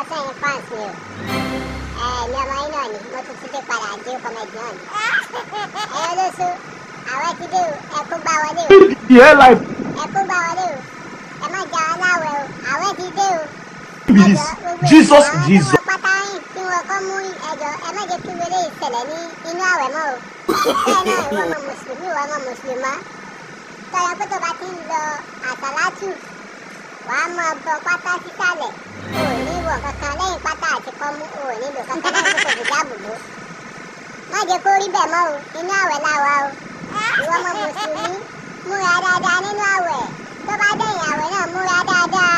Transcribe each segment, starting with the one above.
sẹ́yìn fans mi o. Ní ọmọ yín náà ni mo tún ti dé padà dé comedy náà ni. Ẹ̀yin olóṣù àwẹ̀ ti dé o, ẹ kó gbá wọlé o. Ẹ kó gbá wọlé o. Ẹ má jà ọ́ láwẹ̀ o, àwẹ̀ ti dé o. Jesus. Tí wọ́n pátá yín tí wọ́n kọ́ mú ẹjọ́ ẹ má jẹ́ kí wọlé ìṣẹ̀lẹ̀ ní inú àwẹ̀ mọ́ o. Bẹ́ẹ̀ náà ìwọ ọmọ mùsùlùmí ìwọ ọmọ mùsùlùmá. Tọ́yọ pé tó bá ti ń lọ àsàlátù wàá mọ bọ pátá sísàlẹ̀ o ò ní wọ̀ kankan lẹ́yìn pátá àti kọ́mú o ò nílò kankan lẹ́yìn kókò fìjà bùbú. Má jẹ́ kó rí bẹ́ẹ̀ mọ́ o inú àwẹ̀ láwa o. Ìwọ ọmọ mùsùlùmí múra dáadáa nínú àwẹ̀ tó bá dẹ̀yìn àwẹ̀ náà múra dáadáa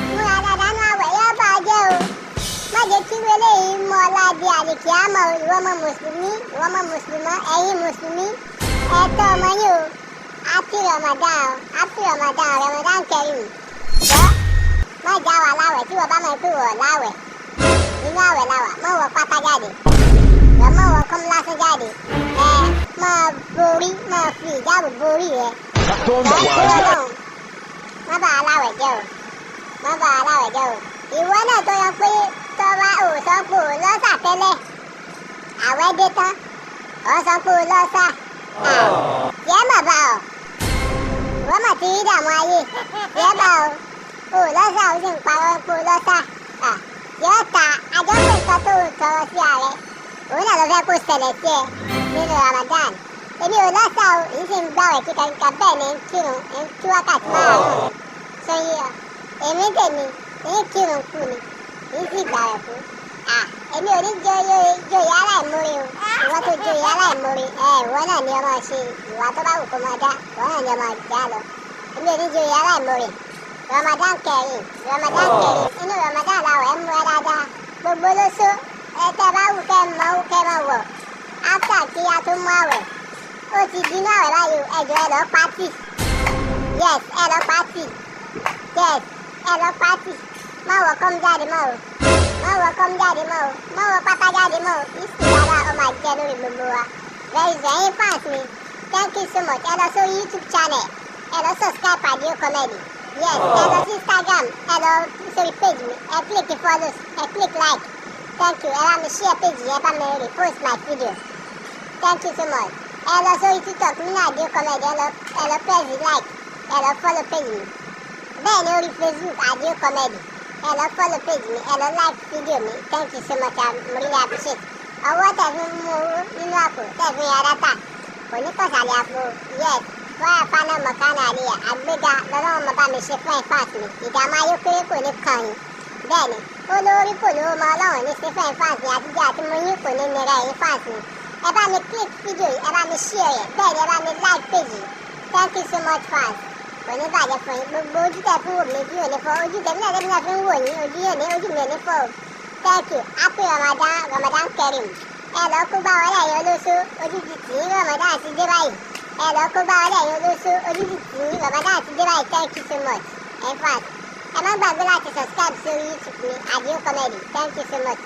nínú àwẹ̀ yóò bá jẹ́ o. Má jẹ́ kí wọlé yìí mọ ọ̀làdì àlìkí àmọ́ ìwọ ọmọ mùsùlùmí ìwọ ọmọ mùsùlùmá ẹ̀yin mùsùlùmí ẹ̀tọ́ ọmọ yìí o. Happy Ramadan Ramadan Kareem. Jọ́ má já wa láwẹ̀ tí wọ́n bá mọ̀ pé wọ́n láwẹ̀ nínú àwẹ̀ láwà má wọ pátá jáde lọ́ má wọ kọ́mú lásán jáde máa borí máa fi ìjáàbò borí rẹ̀ lọ́wọ́ má bà á láwẹ̀ jẹ́ o má bà á láwẹ̀ jẹ́ o. Ìwọ náà tó yọ pé tọ́wá ò sọ pé ò lọ́sà tẹ́lẹ̀ àwẹ̀ dé tán ò sọ pé ò lọ́sà jẹ́ mà bá ọ wọ́n mà ti rí dààmú ayé jẹ́ bá ọ ò lọ́sà ó sì ń parọ́ pé ò lọ́sà yóò ta àjọpọ̀ nǹkan tó tọrọ sí ààrẹ òun náà ló fẹ́ kó ṣẹlẹ̀ sí ẹ nínú Ramadan. Èmi ò lọ́sà o èyí sì ń gbàwẹ̀ kíkàkíkà bẹ́ẹ̀ ni ń kírun ń tú wákàtí márùn-ún sọyí ọ èmi tèmi ń kírun kù ni ń sì gbàwẹ̀ fún. Èmi ò ní joyè aláìmoore o ìwọ tó joyè aláìmoore ìwọ náà ni ọmọ ṣe ìwà tó bá wù kó máa dá ìwọ náà ni ọmọ dá lọ. Èmi ò ní joyè aláìmoore. Ramadan Kareem inú Ramadan làwẹ̀ ń múra dáadáa gbogbo lóṣù tẹ́ bá wù kẹ́ máa wọ̀ after kí a tó mú àwẹ̀ ó ti dínú àwẹ̀ báyìí ẹjọ́ ẹ lọ pátì yes ẹ lọ pátì yes ẹ lọ pátì má wọ kọ́m jáde mọ́ o má wọ kọ́m jáde mọ́ o má wọ pátá jáde mọ́ o ìsì dára ọmọ àjẹ́ lórí gbogbo wa very very fans mi thank you so much ẹ lọ sórí YouTube channel ẹ lọ subscribe Adio Comedy yes ẹ lọ sí Instagram ẹ lọ sórí page mi ẹ click follow ẹ click like thank you ẹ bá mi share page yẹn bá mi repost my video thank you so much ẹ lọ sórí TikTok mi ní Adio Comedy ẹ lọ press like ẹ lọ follow page mi bẹ́ẹ̀ ni orí Facebook Adio Comedy ẹ lọ follow page mi ẹ lọ like video mi thank you so much mo really appreciate ọwọ́ tẹ̀fí mú owó nínú àpò tẹ̀fí yàrá tà kò ní kọ̀sàlẹ̀ àpò yes wáyà paná mọ̀kánà àlìyà àgbéga lọ́lọ́wọ́ mo bá mi ṣe fún ìfáàsì mi ìdààmú ayókéré kò ní kàn yín bẹ́ẹ̀ ni olórí kò lówó mọ ọlọ́run ní ṣe fún ìfáàsì àtijọ́ àti mo yín kò ní nira ìfáàsì mi ẹ bá mi click video yìí ẹ bá mi share rẹ̀ bẹ́ẹ̀ ni ẹ bá mi like page yìí thank you so much fans kò ní bàjẹ́ fún yín gbogbo ojú tẹ̀ fún wò mí ojú yóò ní fọ́ ojú tẹ̀mí náà tẹ̀mí náà fi ń wò yín ojú mi ò ní fọ́ o thank you happy Ramadan Kareem ẹ lọ kó bá wọlé ẹ̀yin olóṣù ojú ti tì í Ramadan ti dé báyìí ẹ lọ kó bá wọlé ẹ̀yin olóṣù ojú ti tì í Ramadan ti dé báyìí thank you so much in fact ẹ má gbàgbé láti subscribe sórí YouTube mi Adio Comedy thank you so much.